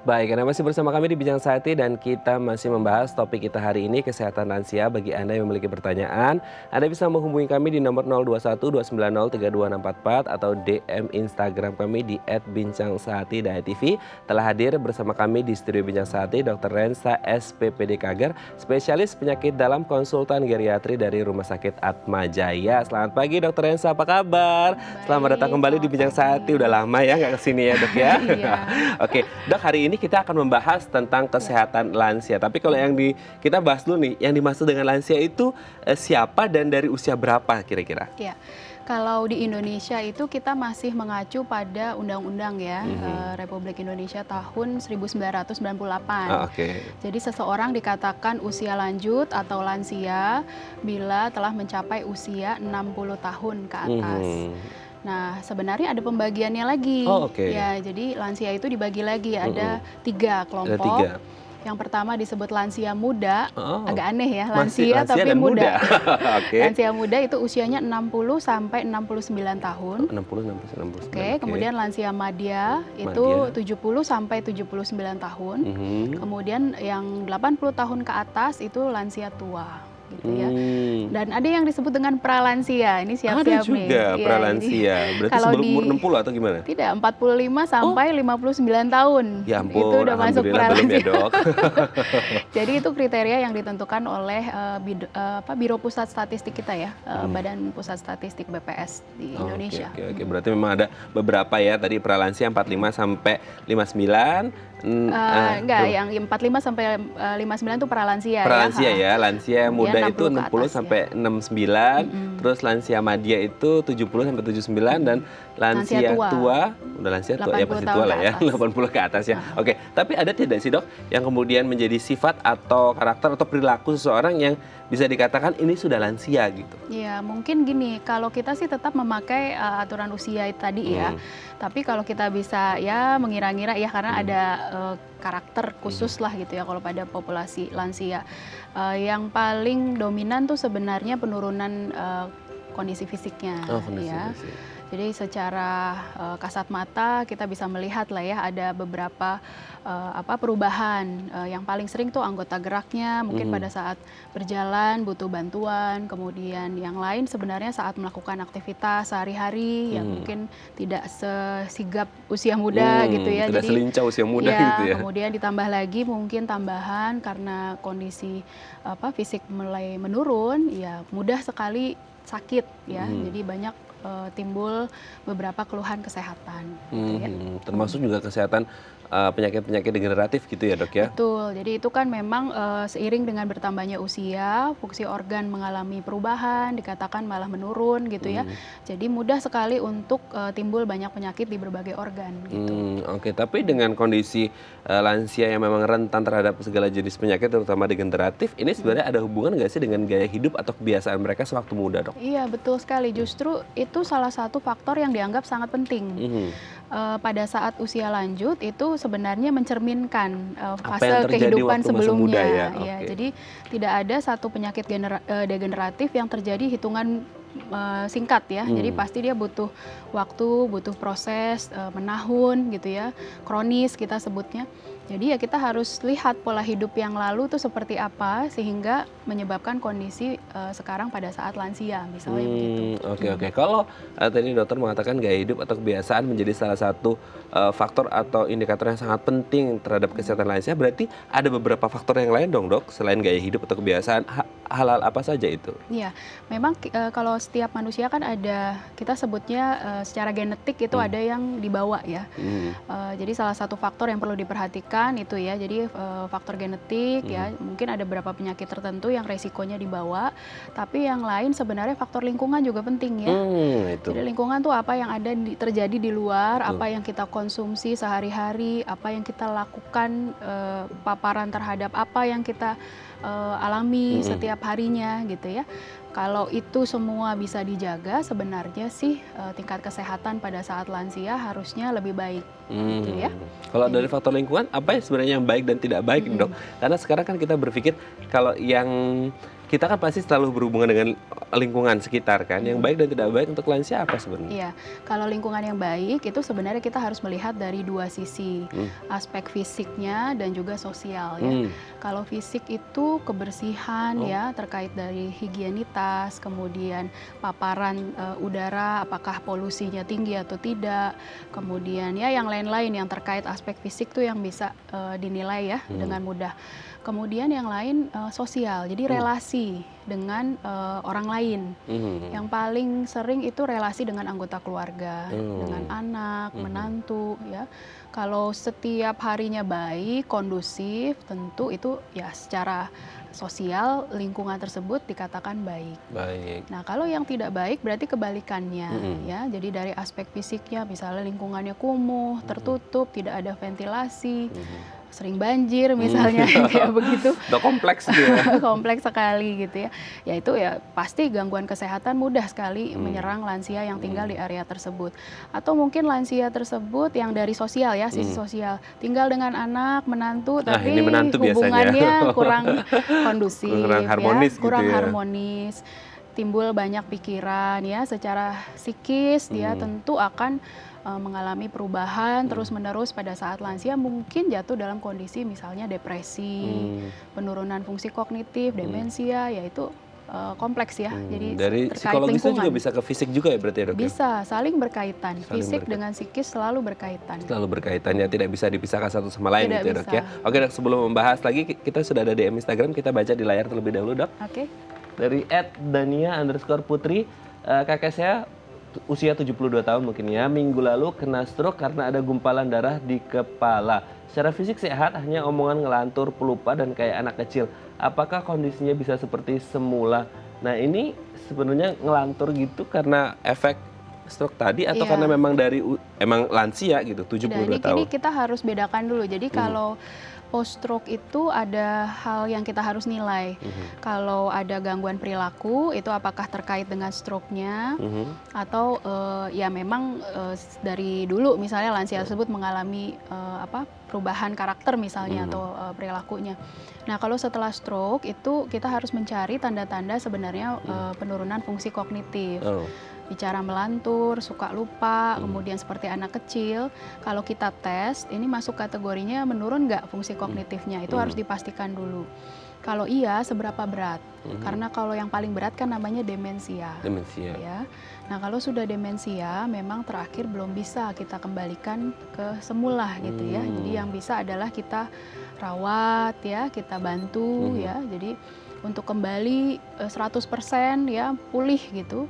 Baik, Anda masih bersama kami di Bincang Sehati dan kita masih membahas topik kita hari ini kesehatan lansia. Bagi Anda yang memiliki pertanyaan, Anda bisa menghubungi kami di nomor 0212903244 atau DM Instagram kami di @bincangsehati.tv. Telah hadir bersama kami di studio Bincang Sehati Dr. Rensa SPPD Kager, spesialis penyakit dalam konsultan geriatri dari Rumah Sakit Atma Jaya. Selamat pagi Dr. Rensa, apa kabar? Selamat datang kembali di Bincang Sehati. Udah lama ya nggak kesini ya dok ya? Iya. Oke, dok, hari ini kita akan membahas tentang kesehatan lansia. Tapi kalau kita bahas dulu nih, yang dimaksud dengan lansia itu siapa dan dari usia berapa kira-kira? Ya, kalau di Indonesia itu kita masih mengacu pada undang-undang ya, Republik Indonesia tahun 1998. Oke. Jadi seseorang dikatakan usia lanjut atau lansia bila telah mencapai usia 60 tahun ke atas. Nah, sebenarnya ada pembagiannya lagi. Oh, oke. Ya, jadi lansia itu dibagi lagi, ada 3 kelompok. Ada 3. Yang pertama disebut lansia muda, Oh, agak aneh ya, masih lansia tapi dan muda. Oke. Lansia muda itu usianya 60 sampai 69 tahun. 60, 69. Oke, kemudian lansia madya itu 70 sampai 79 tahun. Kemudian yang 80 tahun ke atas itu lansia tua. Gitu ya. Dan ada yang disebut dengan pralansia. Ini siap-siap nih. Ada juga pralansia. Berarti kalau sebelum umur 60 atau gimana? Tidak, 45 sampai 59 tahun. Ya ampun, itu udah masuk pralansia. belum ya, Dok. Jadi itu kriteria yang ditentukan oleh Biro Pusat Statistik kita ya, Badan Pusat Statistik BPS di Indonesia. Oke. Berarti memang ada beberapa ya, tadi pralansia 45 sampai 59. Enggak, yang 45 sampai 59 itu pralansia. Pralansia ya, lansia muda itu 60 60 sampai 69, terus lansia madya itu 70 sampai 79 dan lansia tua, udah lansia tua ya pasti tua lah ya, 80 ke atas ya. Oke, tapi ada tidak sih dok yang kemudian menjadi sifat atau karakter atau perilaku seseorang yang bisa dikatakan ini sudah lansia gitu? Ya, mungkin gini, kalau kita sih tetap memakai aturan usia tadi ya. Tapi kalau kita bisa ya mengira-ngira ya, karena ada karakter khusus lah gitu ya kalau pada populasi lansia. Yang paling dominan tuh sebenarnya penurunan kondisi fisiknya. Fisik. Jadi secara kasat mata kita bisa melihat lah ya, ada beberapa perubahan. Yang paling sering tuh anggota geraknya mungkin pada saat berjalan butuh bantuan, kemudian yang lain sebenarnya saat melakukan aktivitas sehari-hari yang mungkin tidak sesigap usia muda gitu ya. Tidak selincah usia muda ya, gitu ya. Kemudian ditambah lagi mungkin tambahan karena kondisi fisik mulai menurun, ya mudah sekali sakit ya. Jadi banyak timbul beberapa keluhan kesehatan. Gitu ya. Termasuk juga kesehatan penyakit-penyakit degeneratif gitu ya dok ya? Betul, jadi itu kan memang seiring dengan bertambahnya usia, fungsi organ mengalami perubahan, dikatakan malah menurun gitu ya. Jadi mudah sekali untuk timbul banyak penyakit di berbagai organ gitu. Oke, tapi dengan kondisi lansia yang memang rentan terhadap segala jenis penyakit terutama degeneratif, ini sebenarnya ada hubungan nggak sih dengan gaya hidup atau kebiasaan mereka sewaktu muda dok? Iya betul sekali, justru itu salah satu faktor yang dianggap sangat penting. Pada saat usia lanjut itu sebenarnya mencerminkan fase kehidupan sebelumnya. Ya, jadi tidak ada satu penyakit degeneratif yang terjadi hitungan singkat ya. Jadi pasti dia butuh waktu, butuh proses menahun gitu ya, kronis kita sebutnya. Jadi ya kita harus lihat pola hidup yang lalu itu seperti apa sehingga menyebabkan kondisi sekarang pada saat lansia misalnya begitu. Oke. Kalau tadi dokter mengatakan gaya hidup atau kebiasaan menjadi salah satu faktor atau indikator yang sangat penting terhadap kesehatan lansia, berarti ada beberapa faktor yang lain dong dok selain gaya hidup atau kebiasaan. Hal-hal apa saja itu? Iya, memang kalau setiap manusia kan ada, kita sebutnya secara genetik itu ada yang dibawa ya. Jadi salah satu faktor yang perlu diperhatikan itu ya, jadi faktor genetik ya, mungkin ada beberapa penyakit tertentu yang resikonya dibawa, tapi yang lain sebenarnya faktor lingkungan juga penting ya. Jadi lingkungan tuh apa yang ada terjadi di luar, apa yang kita konsumsi sehari-hari, apa yang kita lakukan, paparan terhadap apa yang kita alami setiap harinya gitu ya. Kalau itu semua bisa dijaga, sebenarnya sih tingkat kesehatan pada saat lansia harusnya lebih baik. Gitu ya. Kalau dari faktor lingkungan, apa ya sebenarnya yang baik dan tidak baik, dok? Karena sekarang kan kita berpikir kalau yang kita kan pasti selalu berhubungan dengan lingkungan sekitar kan, yang baik dan tidak baik untuk lansia apa sebenarnya? Iya, kalau lingkungan yang baik itu sebenarnya kita harus melihat dari dua sisi, aspek fisiknya dan juga sosial ya. Kalau fisik itu kebersihan ya, terkait dari higienitas, kemudian paparan udara, apakah polusinya tinggi atau tidak, kemudian ya yang lain-lain yang terkait aspek fisik tuh yang bisa dinilai ya dengan mudah. Kemudian yang lain sosial, jadi relasi dengan orang lain. Yang paling sering itu relasi dengan anggota keluarga, dengan anak, menantu ya. Kalau setiap harinya baik, kondusif, tentu itu ya secara sosial lingkungan tersebut dikatakan baik. Baik. Nah, kalau yang tidak baik berarti kebalikannya ya. Jadi dari aspek fisiknya misalnya lingkungannya kumuh, tertutup, tidak ada ventilasi, sering banjir misalnya kayak begitu. Udah kompleks gitu ya. Kompleks sekali gitu ya. Ya itu ya pasti gangguan kesehatan mudah sekali menyerang lansia yang tinggal di area tersebut. Atau mungkin lansia tersebut yang dari sosial ya, sisi sosial. Tinggal dengan anak, menantu, Nah, tapi ini menantu hubungannya kurang kondusif kurang harmonis ya, gitu kurang ya. harmonis. Timbul banyak pikiran ya, secara psikis dia tentu akan mengalami perubahan terus-menerus pada saat lansia, mungkin jatuh dalam kondisi misalnya depresi, penurunan fungsi kognitif, demensia, yaitu kompleks ya. Jadi Dari terkait psikologisnya juga lingkungan. bisa ke fisik juga ya berarti ya, Dok? Ya? Bisa, saling berkaitan. Saling Fisik berkaitan. dengan psikis selalu berkaitan. Selalu berkaitannya, tidak bisa dipisahkan satu sama lain Tidak gitu ya, Dok ya. bisa. Oke, Dok, sebelum membahas lagi kita sudah ada DM Instagram, kita baca di layar terlebih dahulu, Dok. Oke. Dari @dania_putri, kakek saya usia 72 tahun mungkin ya, minggu lalu kena stroke karena ada gumpalan darah di kepala. Secara fisik sehat, hanya omongan ngelantur, pelupa, dan kayak anak kecil. Apakah kondisinya bisa seperti semula? Nah, ini sebenarnya ngelantur gitu karena efek stroke tadi atau Iya. karena memang dari emang lansia gitu, 72 Tidak, tahun? ini kita harus bedakan dulu. Jadi kalau post stroke itu ada hal yang kita harus nilai. Kalau ada gangguan perilaku itu apakah terkait dengan stroke-nya atau ya memang dari dulu misalnya lansia tersebut mengalami perubahan karakter misalnya atau perilakunya. Nah, kalau setelah stroke itu kita harus mencari tanda-tanda sebenarnya penurunan fungsi kognitif. Oh. Bicara melantur, suka lupa, kemudian seperti anak kecil, kalau kita tes, ini masuk kategorinya menurun nggak fungsi kognitifnya, itu harus dipastikan dulu. Kalau iya, seberapa berat? Karena kalau yang paling berat kan namanya demensia. Demensia. Ya. Nah, kalau sudah demensia, memang terakhir belum bisa kita kembalikan ke semula gitu ya. Jadi yang bisa adalah kita rawat ya, kita bantu ya. Jadi untuk kembali 100% ya pulih gitu.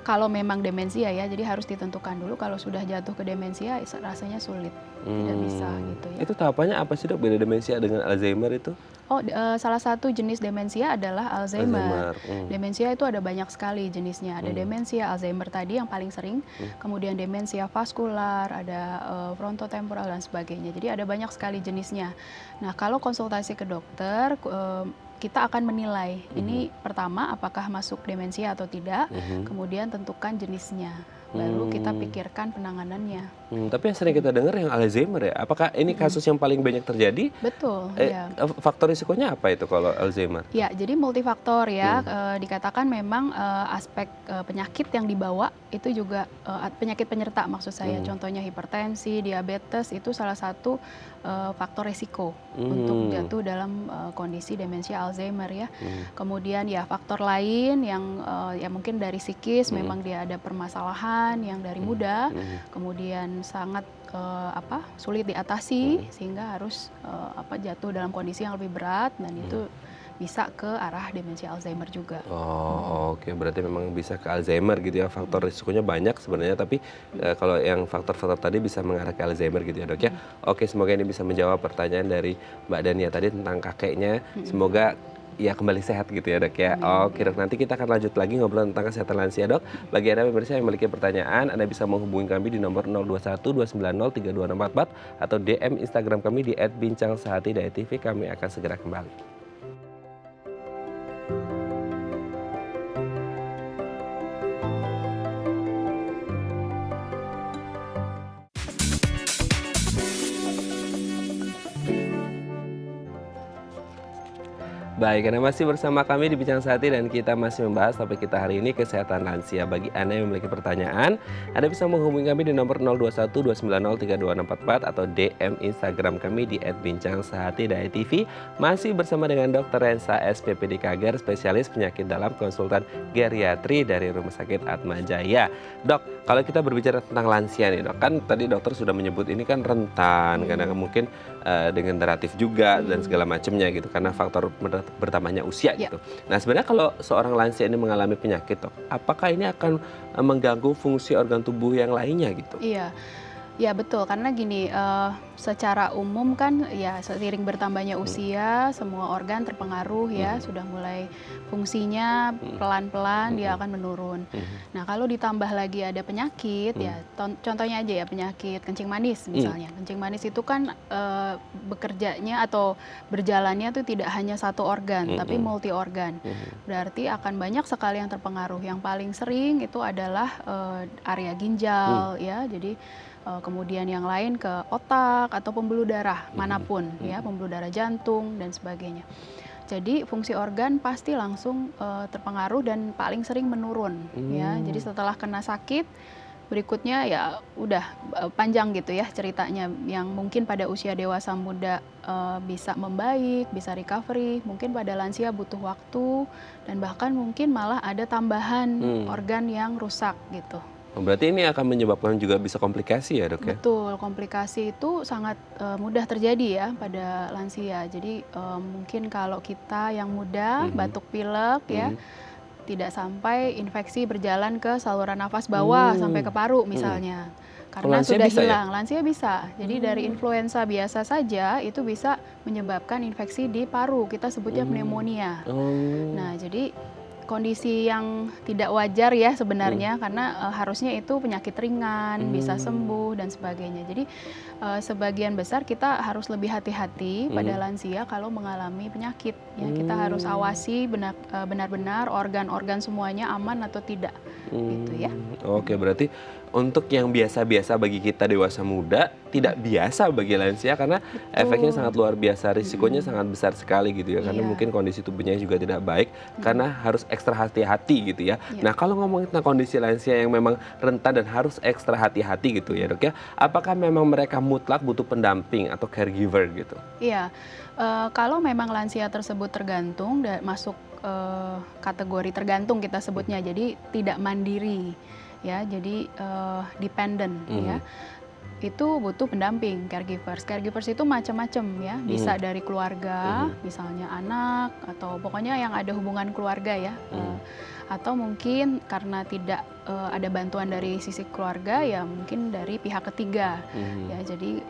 Kalau memang demensia ya, jadi harus ditentukan dulu. Kalau sudah jatuh ke demensia, rasanya sulit, tidak bisa gitu ya. Itu tahapannya apa sih, Dok, beda demensia dengan Alzheimer itu? Oh, salah satu jenis demensia adalah Alzheimer. Alzheimer. Demensia itu ada banyak sekali jenisnya. Ada demensia Alzheimer tadi yang paling sering, kemudian demensia vaskular, ada frontotemporal dan sebagainya. Jadi ada banyak sekali jenisnya. Nah, kalau konsultasi ke dokter, kita akan menilai ini pertama apakah masuk demensia atau tidak, kemudian tentukan jenisnya, baru kita pikirkan penanganannya. Tapi yang sering kita dengar yang Alzheimer ya, apakah ini kasus yang paling banyak terjadi? Betul, ya. Faktor risikonya apa itu kalau Alzheimer? Ya, jadi multifaktor ya. Dikatakan memang aspek penyakit yang dibawa itu juga penyakit penyerta maksud saya. Contohnya hipertensi, diabetes itu salah satu faktor risiko untuk jatuh dalam kondisi demensia Alzheimer ya. Kemudian ya faktor lain yang ya mungkin dari psikis memang dia ada permasalahan yang dari muda, kemudian sangat sulit diatasi sehingga harus jatuh dalam kondisi yang lebih berat dan itu bisa ke arah demensia Alzheimer juga. Oh, oke. Berarti memang bisa ke Alzheimer gitu ya. Faktor risikonya banyak sebenarnya, tapi kalau yang faktor-faktor tadi bisa mengarah ke Alzheimer gitu ya, Dok ya. Oke, semoga ini bisa menjawab pertanyaan dari Mbak Dania tadi tentang kakeknya. Semoga ya kembali sehat gitu ya, Dok ya. Oke, Dok, nanti kita akan lanjut lagi ngobrol tentang kesehatan lansia, Dok. Bagi Anda pemirsa yang memiliki pertanyaan, Anda bisa menghubungi kami di nomor 0212903244 atau DM Instagram kami di @bincangsehati.tv. Kami akan segera kembali. Baik, Anda masih bersama kami di Bincang Sehati dan kita masih membahas topik kita hari ini kesehatan lansia. Bagi Anda yang memiliki pertanyaan, Anda bisa menghubungi kami di nomor 0212903244 atau DM Instagram kami di @bincangsehati.tv. Masih bersama dengan Dr. Rensa SPPD Kager, spesialis penyakit dalam konsultan geriatri dari Rumah Sakit Atma Jaya. Dok, kalau kita berbicara tentang lansia nih dok, kan tadi dokter sudah menyebut ini kan rentan, karena mungkin degeneratif juga dan segala macamnya gitu, karena faktor bertambahnya usia gitu. Nah sebenarnya kalau seorang lansia ini mengalami penyakit dok, apakah ini akan mengganggu fungsi organ tubuh yang lainnya gitu? Iya. Ya betul, karena gini, secara umum kan ya seiring bertambahnya usia, semua organ terpengaruh ya, sudah mulai fungsinya pelan-pelan dia akan menurun. Nah kalau ditambah lagi ada penyakit, ya contohnya aja ya penyakit kencing manis misalnya. Kencing manis itu kan bekerjanya atau berjalannya tuh tidak hanya satu organ, tapi multi organ. Berarti akan banyak sekali yang terpengaruh. Yang paling sering itu adalah area ginjal ya, jadi kemudian yang lain ke otak atau pembuluh darah manapun ya, pembuluh darah jantung dan sebagainya. Jadi fungsi organ pasti langsung terpengaruh dan paling sering menurun ya. Jadi setelah kena sakit berikutnya ya udah panjang gitu ya ceritanya, yang mungkin pada usia dewasa muda bisa membaik, bisa recovery, mungkin pada lansia butuh waktu dan bahkan mungkin malah ada tambahan organ yang rusak gitu. Berarti ini akan menyebabkan juga bisa komplikasi ya dok ya? Betul, komplikasi itu sangat mudah terjadi ya pada lansia. Jadi mungkin kalau kita yang muda batuk pilek ya, tidak sampai infeksi berjalan ke saluran nafas bawah sampai ke paru misalnya. Karena sudah hilang, lansia bisa. Jadi dari influenza biasa saja itu bisa menyebabkan infeksi di paru, kita sebutnya pneumonia. Nah jadi kondisi yang tidak wajar ya sebenarnya, karena harusnya itu penyakit ringan, bisa sembuh dan sebagainya. Jadi sebagian besar kita harus lebih hati-hati pada lansia kalau mengalami penyakit. Ya, kita harus awasi benar-benar organ-organ semuanya aman atau tidak. Gitu ya. Oke, berarti untuk yang biasa-biasa bagi kita dewasa muda, tidak biasa bagi lansia karena efeknya sangat luar biasa, risikonya sangat besar sekali gitu ya. Karena mungkin kondisi tubuhnya juga tidak baik, karena harus ekstra hati-hati gitu ya. Nah kalau ngomongin tentang kondisi lansia yang memang rentan dan harus ekstra hati-hati gitu ya dok ya, apakah memang mereka mutlak butuh pendamping atau caregiver gitu? Iya, kalau memang lansia tersebut tergantung dan masuk kategori tergantung kita sebutnya, jadi tidak mandiri ya, jadi dependent ya, itu butuh pendamping, caregivers. Caregivers itu macam-macam ya, bisa dari keluarga, misalnya anak atau pokoknya yang ada hubungan keluarga ya, atau mungkin karena tidak ada bantuan dari sisi keluarga ya mungkin dari pihak ketiga ya, jadi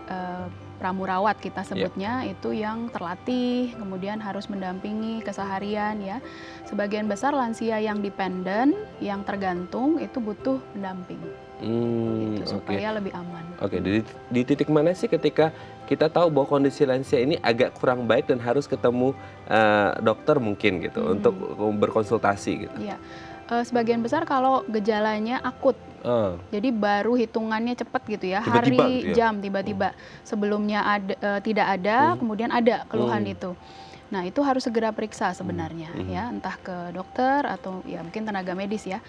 pramurawat kita sebutnya itu yang terlatih kemudian harus mendampingi keseharian ya. Sebagian besar lansia yang dependen, yang tergantung itu butuh pendamping gitu, supaya lebih aman. Oke, di titik mana sih ketika kita tahu bahwa kondisi lansia ini agak kurang baik dan harus ketemu dokter mungkin gitu untuk berkonsultasi gitu? Iya, sebagian besar kalau gejalanya akut. Jadi baru hitungannya cepat gitu ya, Tiba-tiba hari, gitu ya? jam, tiba-tiba. Sebelumnya tidak ada, kemudian ada keluhan itu. Nah itu harus segera periksa sebenarnya ya, entah ke dokter atau ya mungkin tenaga medis ya.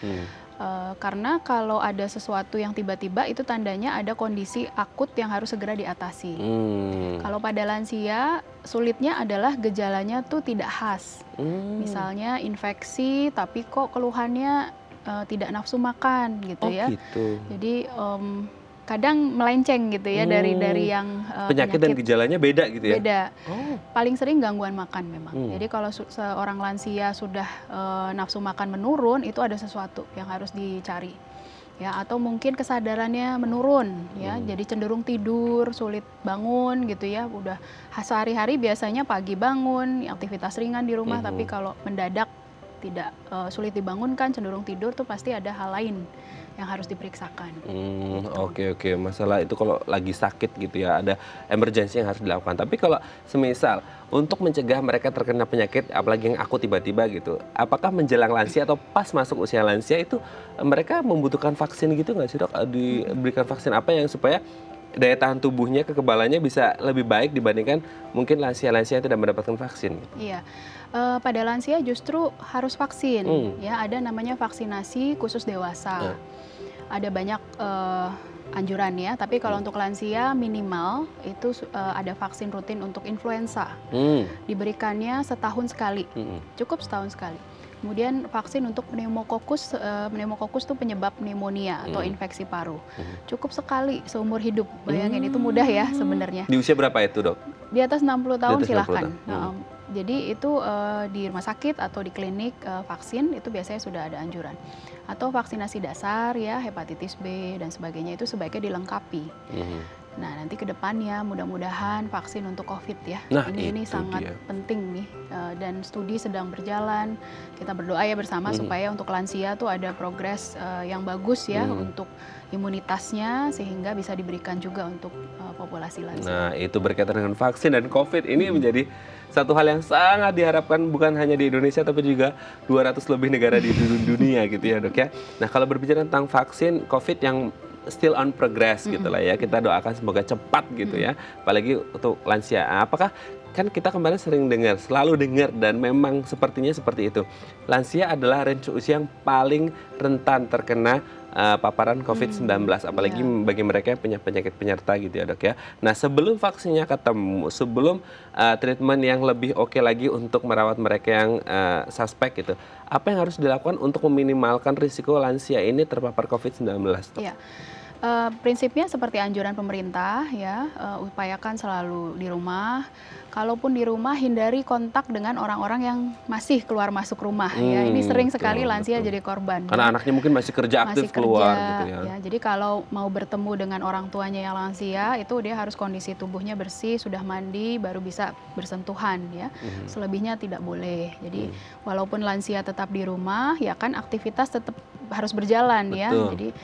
Karena kalau ada sesuatu yang tiba-tiba itu tandanya ada kondisi akut yang harus segera diatasi. Kalau pada lansia sulitnya adalah gejalanya tuh tidak khas. Misalnya infeksi tapi kok keluhannya tidak nafsu makan gitu ya. Gitu. Jadi kadang melenceng gitu ya dari yang penyakit dan gejalanya beda gitu ya? Beda. Paling sering gangguan makan memang. Jadi kalau seorang lansia sudah nafsu makan menurun, itu ada sesuatu yang harus dicari. Ya, atau mungkin kesadarannya menurun ya. Jadi cenderung tidur, sulit bangun gitu ya. Udah sehari-hari biasanya pagi bangun, aktivitas ringan di rumah, tapi kalau mendadak tidak sulit dibangunkan, cenderung tidur tuh pasti ada hal lain yang harus diperiksakan. Oke. Masalah itu kalau lagi sakit gitu ya, ada emergency yang harus dilakukan. Tapi kalau semisal untuk mencegah mereka terkena penyakit, apalagi yang akut tiba-tiba gitu, apakah menjelang lansia atau pas masuk usia lansia itu mereka membutuhkan vaksin gitu nggak sih dok? Diberikan vaksin apa yang supaya daya tahan tubuhnya, kekebalannya bisa lebih baik dibandingkan mungkin lansia-lansia yang tidak mendapatkan vaksin. Iya, pada lansia justru harus vaksin, ya ada namanya vaksinasi khusus dewasa. Ada banyak anjuran ya, tapi kalau untuk lansia minimal itu ada vaksin rutin untuk influenza. Diberikannya setahun sekali, cukup setahun sekali. Kemudian vaksin untuk pneumokokus, pneumokokus itu penyebab pneumonia atau infeksi paru. Cukup sekali seumur hidup, bayangin itu mudah ya sebenarnya. Di usia berapa itu, Dok? Di atas 60 tahun Di atas 60 silahkan. tahun. Jadi itu di rumah sakit atau di klinik vaksin itu biasanya sudah ada anjuran. Atau vaksinasi dasar ya, hepatitis B dan sebagainya itu sebaiknya dilengkapi. Nah nanti ke depannya mudah-mudahan vaksin untuk COVID ya. Nah, ini sangat penting nih dan studi sedang berjalan. Kita berdoa ya bersama supaya untuk lansia tuh ada progres yang bagus ya untuk imunitasnya sehingga bisa diberikan juga untuk populasi lansia. Nah itu berkaitan dengan vaksin dan COVID ini menjadi satu hal yang sangat diharapkan bukan hanya di Indonesia tapi juga 200 lebih negara di dunia gitu ya, Dok ya. Nah kalau berbicara tentang vaksin COVID yang still on progress gitu lah ya, kita doakan semoga cepat gitu ya, apalagi untuk lansia. Apakah kan kita kemarin sering dengar, selalu dengar dan memang sepertinya seperti itu, lansia adalah range usia yang paling rentan terkena paparan COVID-19, apalagi bagi mereka yang punya penyakit penyerta gitu ya, Dok ya. Nah sebelum vaksinnya ketemu, sebelum treatment yang lebih oke lagi untuk merawat mereka yang suspek gitu, apa yang harus dilakukan untuk meminimalkan risiko lansia ini terpapar COVID-19, Dok? Iya. Prinsipnya seperti anjuran pemerintah ya, upayakan selalu di rumah. Kalaupun di rumah hindari kontak dengan orang-orang yang masih keluar masuk rumah ya. Ini sering sekali lansia jadi korban. Karena anaknya mungkin masih kerja aktif keluar gitu ya. Jadi kalau mau bertemu dengan orang tuanya yang lansia itu dia harus kondisi tubuhnya bersih, sudah mandi baru bisa bersentuhan ya. Selebihnya tidak boleh. Jadi walaupun lansia tetap di rumah ya kan aktivitas tetap harus berjalan ya. Jadi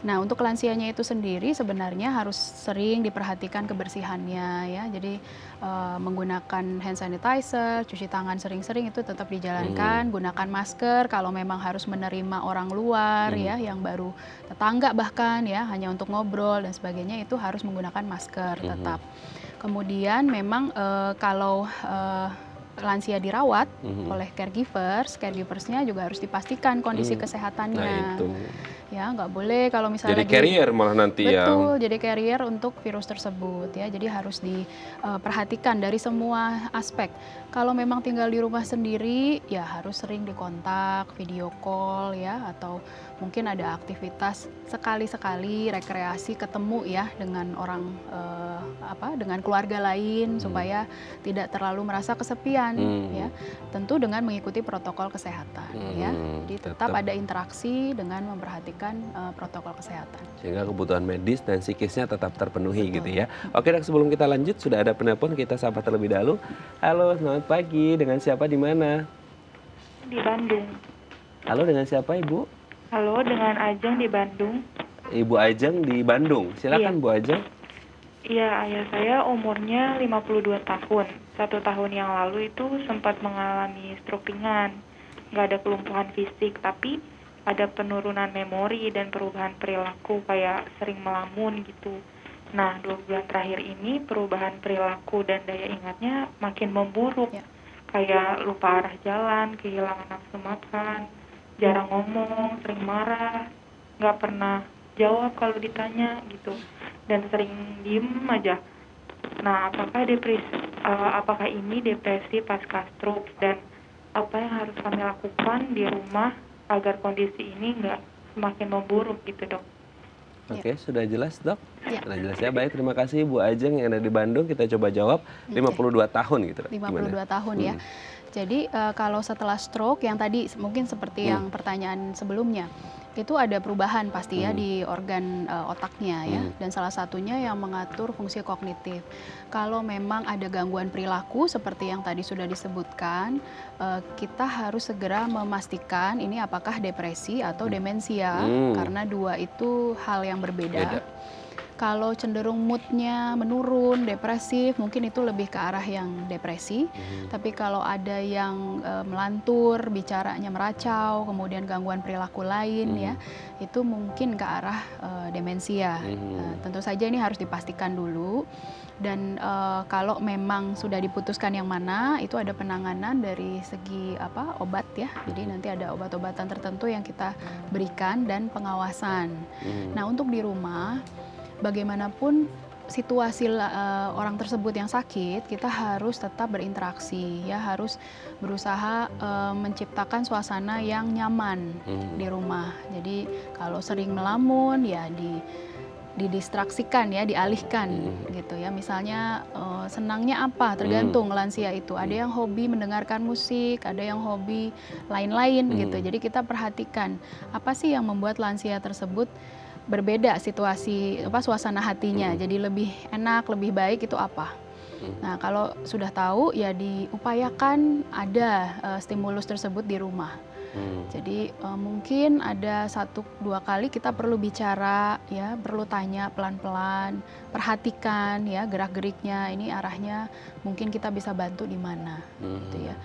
nah untuk lansianya itu sendiri sebenarnya harus sering diperhatikan kebersihannya ya. Jadi menggunakan hand sanitizer, cuci tangan sering-sering itu tetap dijalankan. Gunakan masker kalau memang harus menerima orang luar ya, yang baru tetangga bahkan ya, hanya untuk ngobrol dan sebagainya itu harus menggunakan masker tetap. Kemudian memang kalau lansia dirawat oleh caregiversnya juga harus dipastikan kondisi kesehatannya. Nah, itu. Ya, nggak boleh kalau misalnya jadi carrier malah nanti ya. Betul, jadi carrier untuk virus tersebut ya. Jadi harus diperhatikan dari semua aspek. Kalau memang tinggal di rumah sendiri, ya harus sering dikontak, video call ya, atau mungkin ada aktivitas sekali-sekali rekreasi ketemu ya dengan orang dengan keluarga lain supaya tidak terlalu merasa kesepian ya. Tentu dengan mengikuti protokol kesehatan ya. Jadi tetap ada interaksi dengan memperhatikan protokol kesehatan. Sehingga kebutuhan medis dan psikisnya tetap terpenuhi gitu ya. Oke, Dok, sebelum kita lanjut sudah ada penelpon, kita sapa terlebih dahulu. Halo, selamat pagi. Dengan siapa di mana? Di Bandung. Halo, dengan siapa Ibu? Halo, dengan Ajeng di Bandung. Ibu Ajeng di Bandung. Silakan Bu Ajeng. Iya, ayah saya umurnya 52 tahun. 1 tahun yang lalu itu sempat mengalami stroke ringan. Nggak ada kelumpuhan fisik, tapi ada penurunan memori dan perubahan perilaku kayak sering melamun gitu. Nah, 2 bulan terakhir ini perubahan perilaku dan daya ingatnya makin memburuk. Kayak lupa arah jalan, kehilangan nafsu makan, jarang ngomong, sering marah, nggak pernah jawab kalau ditanya gitu, dan sering diem aja. Nah, apakah ini depresi pasca stroke, dan apa yang harus kami lakukan di rumah agar kondisi ini nggak semakin memburuk gitu, Dok? Oke, sudah jelas, Dok? Ya. Sudah jelas ya. Baik, terima kasih Bu Ajeng yang ada di Bandung. Kita coba jawab 52 tahun gitu, Dok. 52 tahun ya. Jadi kalau setelah stroke yang tadi mungkin seperti yang pertanyaan sebelumnya, itu ada perubahan pasti ya di organ otaknya ya, dan salah satunya yang mengatur fungsi kognitif. Kalau memang ada gangguan perilaku seperti yang tadi sudah disebutkan, kita harus segera memastikan ini apakah depresi atau demensia, karena dua itu hal yang berbeda. Kalau cenderung moodnya menurun, depresif, mungkin itu lebih ke arah yang depresi. Tapi kalau ada yang melantur, bicaranya meracau, kemudian gangguan perilaku lain ya, itu mungkin ke arah demensia. Tentu saja ini harus dipastikan dulu. Dan kalau memang sudah diputuskan yang mana, itu ada penanganan dari segi obat ya. Jadi nanti ada obat-obatan tertentu yang kita berikan dan pengawasan. Nah, untuk di rumah, bagaimanapun situasi orang tersebut yang sakit, kita harus tetap berinteraksi ya, harus berusaha menciptakan suasana yang nyaman di rumah. Jadi kalau sering melamun ya didistraksikan ya, dialihkan gitu ya. Misalnya senangnya apa, tergantung lansia itu. Ada yang hobi mendengarkan musik, ada yang hobi lain-lain gitu. Jadi kita perhatikan apa sih yang membuat lansia tersebut berbeda situasi suasana hatinya. Jadi lebih enak, lebih baik itu apa. Nah, kalau sudah tahu ya diupayakan ada stimulus tersebut di rumah. Jadi mungkin ada 1-2 kali kita perlu bicara ya, perlu tanya pelan-pelan, perhatikan ya gerak-geriknya, ini arahnya mungkin kita bisa bantu di mana gitu ya.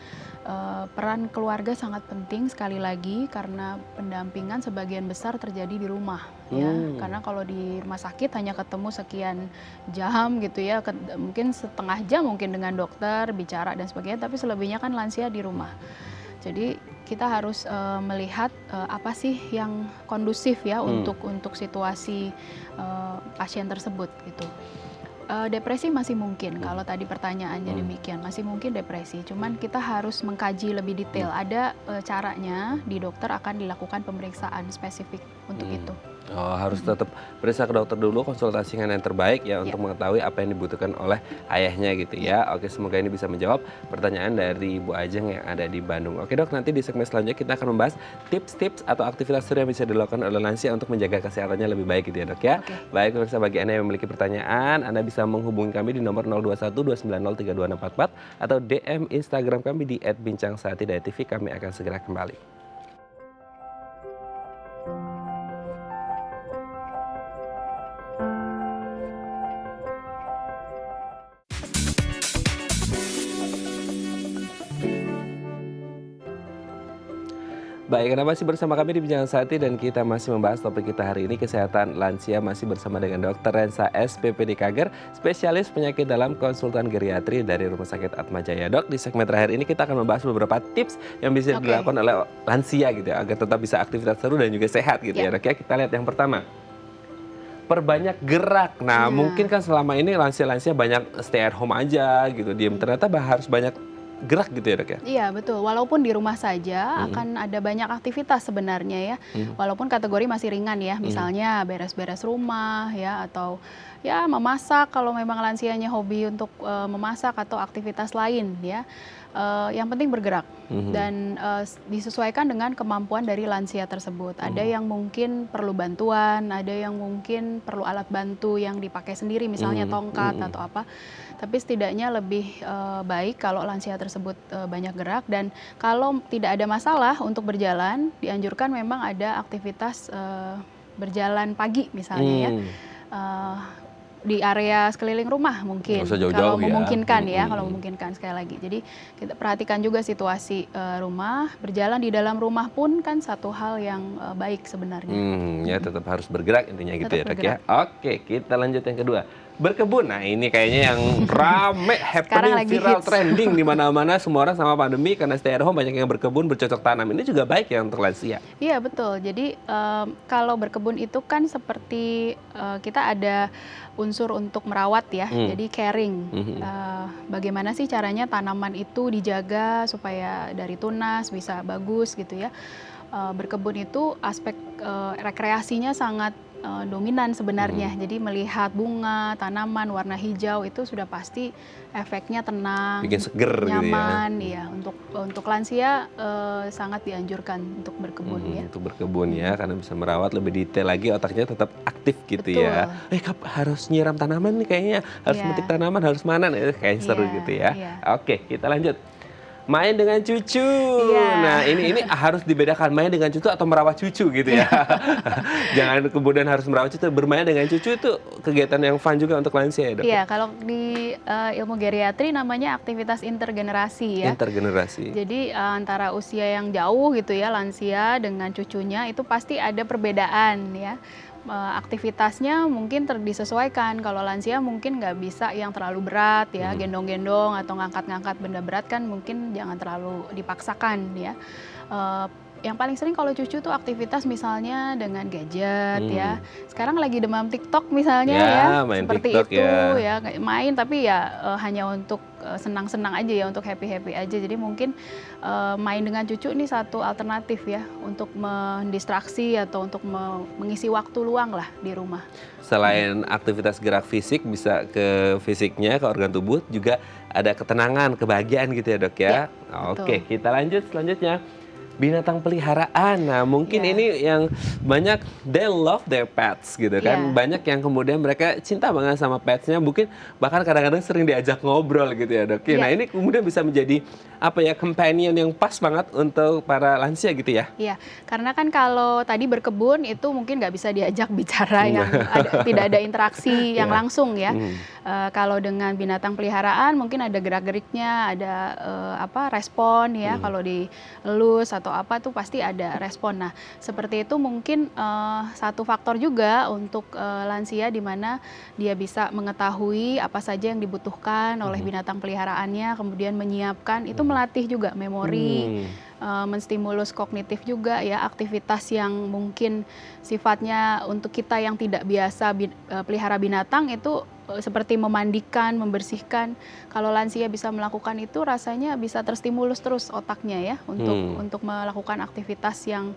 Peran keluarga sangat penting sekali lagi karena pendampingan sebagian besar terjadi di rumah ya. Karena kalau di rumah sakit hanya ketemu sekian jam gitu ya, mungkin setengah jam mungkin dengan dokter bicara dan sebagainya, tapi selebihnya kan lansia di rumah. Jadi kita harus melihat apa sih yang kondusif ya untuk situasi pasien tersebut gitu. Depresi masih mungkin, kalau tadi pertanyaannya demikian, masih mungkin depresi. Cuman kita harus mengkaji lebih detail. Ada caranya, di dokter akan dilakukan pemeriksaan spesifik untuk itu. Oh, harus tetap periksa ke dokter dulu, konsultasi dengan yang terbaik ya untuk mengetahui apa yang dibutuhkan oleh ayahnya gitu ya. Oke, semoga ini bisa menjawab pertanyaan dari Bu Ajeng yang ada di Bandung. Oke dok, nanti di segmen selanjutnya kita akan membahas tips-tips atau aktivitas yang bisa dilakukan oleh lansia untuk menjaga kesehatannya lebih baik gitu ya dok ya. Baik, pemirsa, bagi Anda yang memiliki pertanyaan, Anda bisa menghubungi kami di nomor 021 290 32644 atau DM Instagram kami di @bincangsahati.tv. Kami akan segera kembali. Baik, Anda masih bersama kami di Bincang Sehati dan kita masih membahas topik kita hari ini, kesehatan lansia, masih bersama dengan Dr. Rensa SPPD Kager, spesialis penyakit dalam konsultan geriatri dari Rumah Sakit Atma Jaya. Dok, di segmen terakhir ini kita akan membahas beberapa tips yang bisa dilakukan oleh lansia gitu ya, agar tetap bisa aktivitas seru dan juga sehat gitu ya dok ya. Kita lihat yang pertama, perbanyak gerak. Nah, mungkin kan selama ini lansia-lansia banyak stay at home aja gitu, diem. Ternyata harus banyak gerak gitu ya dok ya? Iya betul, walaupun di rumah saja akan ada banyak aktivitas sebenarnya ya. Walaupun kategori masih ringan ya, misalnya beres-beres rumah ya, atau ya memasak kalau memang lansianya hobi untuk memasak atau aktivitas lain ya. Yang penting bergerak dan disesuaikan dengan kemampuan dari lansia tersebut. Ada yang mungkin perlu bantuan, ada yang mungkin perlu alat bantu yang dipakai sendiri, misalnya tongkat atau apa. Tapi setidaknya lebih baik kalau lansia tersebut banyak gerak, dan kalau tidak ada masalah untuk berjalan, dianjurkan memang ada aktivitas berjalan pagi misalnya ya. Di area sekeliling rumah mungkin, kalau memungkinkan ya, kalau memungkinkan sekali lagi. Jadi kita perhatikan juga situasi rumah, berjalan di dalam rumah pun kan satu hal yang baik sebenarnya. Ya tetap harus bergerak intinya gitu ya dok ya. Oke, kita lanjut yang kedua. Berkebun, nah ini kayaknya yang rame, happening, viral, trending di mana-mana. Semua orang sama pandemi karena stay at home banyak yang berkebun, bercocok tanam. Ini juga baik ya untuk lansia. Iya betul, jadi kalau berkebun itu kan seperti kita ada unsur untuk merawat ya, jadi caring. Bagaimana sih caranya tanaman itu dijaga supaya dari tunas bisa bagus gitu ya. Berkebun itu aspek rekreasinya sangat dominan sebenarnya. Jadi melihat bunga, tanaman warna hijau itu sudah pasti efeknya tenang, bikin seger nyaman gitu ya. Untuk lansia sangat dianjurkan untuk berkebun ya. Untuk berkebun ya, karena bisa merawat lebih detail lagi, otaknya tetap aktif gitu ya. Harus nyiram tanaman nih kayaknya, harus metik tanaman, harus mana nih, kayaknya seru gitu ya. Oke, kita lanjut. main dengan cucu. Nah, ini harus dibedakan main dengan cucu atau merawat cucu gitu ya. Jangan kemudian harus merawat cucu, bermain dengan cucu itu kegiatan yang fun juga untuk lansia ya, Dok? Iya, kalau di ilmu geriatri namanya aktivitas intergenerasi ya. Intergenerasi. Jadi antara usia yang jauh gitu ya, lansia dengan cucunya itu pasti ada perbedaan ya. Aktivitasnya mungkin disesuaikan. Kalau lansia mungkin nggak bisa yang terlalu berat ya, gendong-gendong atau ngangkat-ngangkat benda berat kan mungkin jangan terlalu dipaksakan ya. Yang paling sering kalau cucu tuh aktivitas misalnya dengan gadget ya. Sekarang lagi demam TikTok misalnya ya, main seperti TikTok itu ya. ya, main tapi ya hanya untuk senang-senang aja ya, untuk happy-happy aja. Jadi mungkin main dengan cucu ini satu alternatif ya untuk mendistraksi atau untuk mengisi waktu luang lah di rumah. Selain aktivitas gerak fisik bisa ke fisiknya, ke organ tubuh, juga ada ketenangan, kebahagiaan gitu ya, Dok ya. Oke, kita lanjut selanjutnya. Binatang peliharaan. Nah, mungkin ini yang banyak they love their pets gitu kan. Banyak yang kemudian mereka cinta banget sama petsnya, mungkin bahkan kadang-kadang sering diajak ngobrol gitu ya, Dok. Nah, ini kemudian bisa menjadi apa ya, companion yang pas banget untuk para lansia gitu ya. Iya, karena kan kalau tadi berkebun itu mungkin nggak bisa diajak bicara yang tidak ada interaksi yang langsung ya. Kalau dengan binatang peliharaan mungkin ada gerak-geriknya, ada respon ya, kalau dielus atau apa tuh pasti ada respon. Nah, seperti itu mungkin satu faktor juga untuk lansia di mana dia bisa mengetahui apa saja yang dibutuhkan oleh binatang peliharaannya, kemudian menyiapkan, itu melatih juga memori, menstimulus kognitif juga ya, aktivitas yang mungkin sifatnya untuk kita yang tidak biasa pelihara binatang itu seperti memandikan, membersihkan. Kalau lansia bisa melakukan itu, rasanya bisa terstimulus terus otaknya ya untuk melakukan aktivitas yang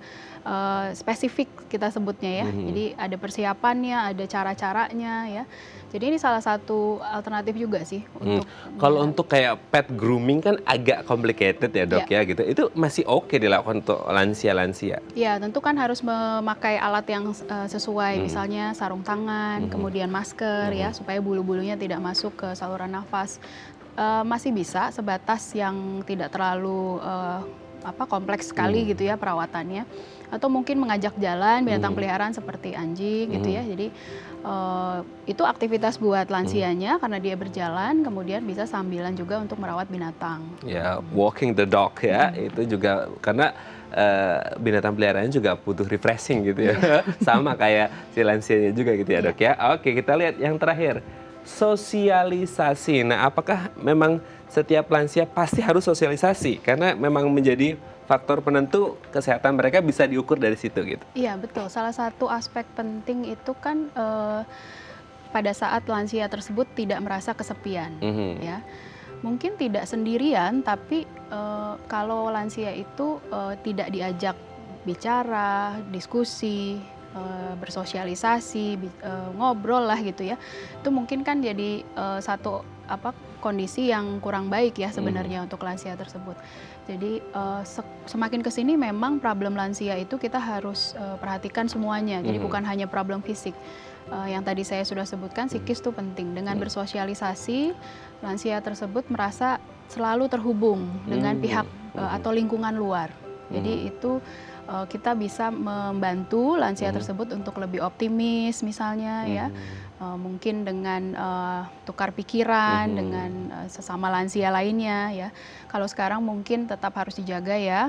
spesifik kita sebutnya ya. Jadi ada persiapannya, ada cara-caranya ya. Jadi ini salah satu alternatif juga sih untuk kalau untuk kayak pet grooming kan agak complicated ya, Dok ya gitu. Itu masih oke dilakukan untuk lansia-lansia. Ya, tentu kan harus memakai alat yang sesuai, misalnya sarung tangan, kemudian masker ya, supaya bulu-bulunya tidak masuk ke saluran nafas. Masih bisa sebatas yang tidak terlalu kompleks sekali gitu ya perawatannya, atau mungkin mengajak jalan binatang peliharaan seperti anjing gitu ya. Jadi itu aktivitas buat lansianya karena dia berjalan, kemudian bisa sambilan juga untuk merawat binatang. Ya, walking the dog ya, itu juga karena binatang peliharaan juga butuh refreshing gitu ya. Sama kayak si lansianya juga gitu ya, Dok ya. Oke, kita lihat yang terakhir. Sosialisasi. Nah, apakah memang setiap lansia pasti harus sosialisasi? Karena memang menjadi faktor penentu kesehatan mereka bisa diukur dari situ gitu. Iya, betul. Salah satu aspek penting itu kan pada saat lansia tersebut tidak merasa kesepian ya. Mungkin tidak sendirian, tapi kalau lansia itu tidak diajak bicara, diskusi, bersosialisasi, ngobrol lah gitu ya, itu mungkin kan jadi satu kondisi yang kurang baik ya sebenarnya untuk lansia tersebut. Jadi semakin kesini memang problem lansia itu kita harus perhatikan semuanya. Jadi bukan hanya problem fisik. Yang tadi saya sudah sebutkan, psikis itu penting. Dengan bersosialisasi, lansia tersebut merasa selalu terhubung dengan pihak atau lingkungan luar. Jadi itu kita bisa membantu lansia tersebut untuk lebih optimis misalnya ya. Mungkin dengan tukar pikiran dengan sesama lansia lainnya ya. Kalau sekarang mungkin tetap harus dijaga ya,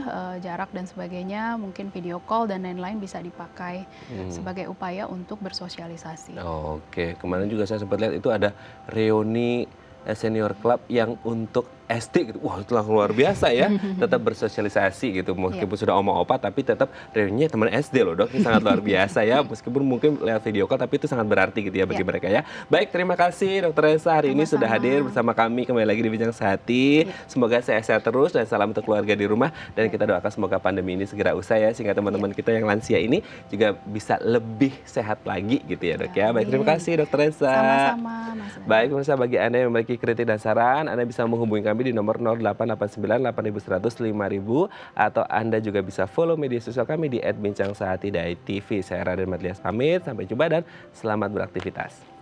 jarak dan sebagainya, mungkin video call dan lain-lain bisa dipakai sebagai upaya untuk bersosialisasi. Oke, kemarin juga saya sempat lihat itu ada reuni senior club yang untuk SD gitu. Wah, itu luar biasa ya. Tetap bersosialisasi gitu. Meskipun sudah oma opa tapi tetap reuninya teman SD loh, Dok. Ini sangat luar biasa ya. Meskipun mungkin lewat video call tapi itu sangat berarti gitu ya bagi mereka ya. Baik, terima kasih Dr. Rensa hari ini sudah hadir bersama kami kembali lagi di Bincang Sehati. Semoga sehat-sehat terus dan salam untuk keluarga di rumah, dan kita doakan semoga pandemi ini segera usai ya, sehingga teman-teman kita yang lansia ini juga bisa lebih sehat lagi gitu ya, Dok ya. Baik, terima kasih Dr. Rensa. Sama-sama, Mas. Baik, pemirsa, bagi Anda yang memiliki kritik dan saran, Anda bisa menghubungi kami di nomor 0889 8100 5000, atau Anda juga bisa follow media sosial kami di @bincangsehati.tv. Saya Raden Madlias pamit, sampai jumpa dan selamat beraktivitas.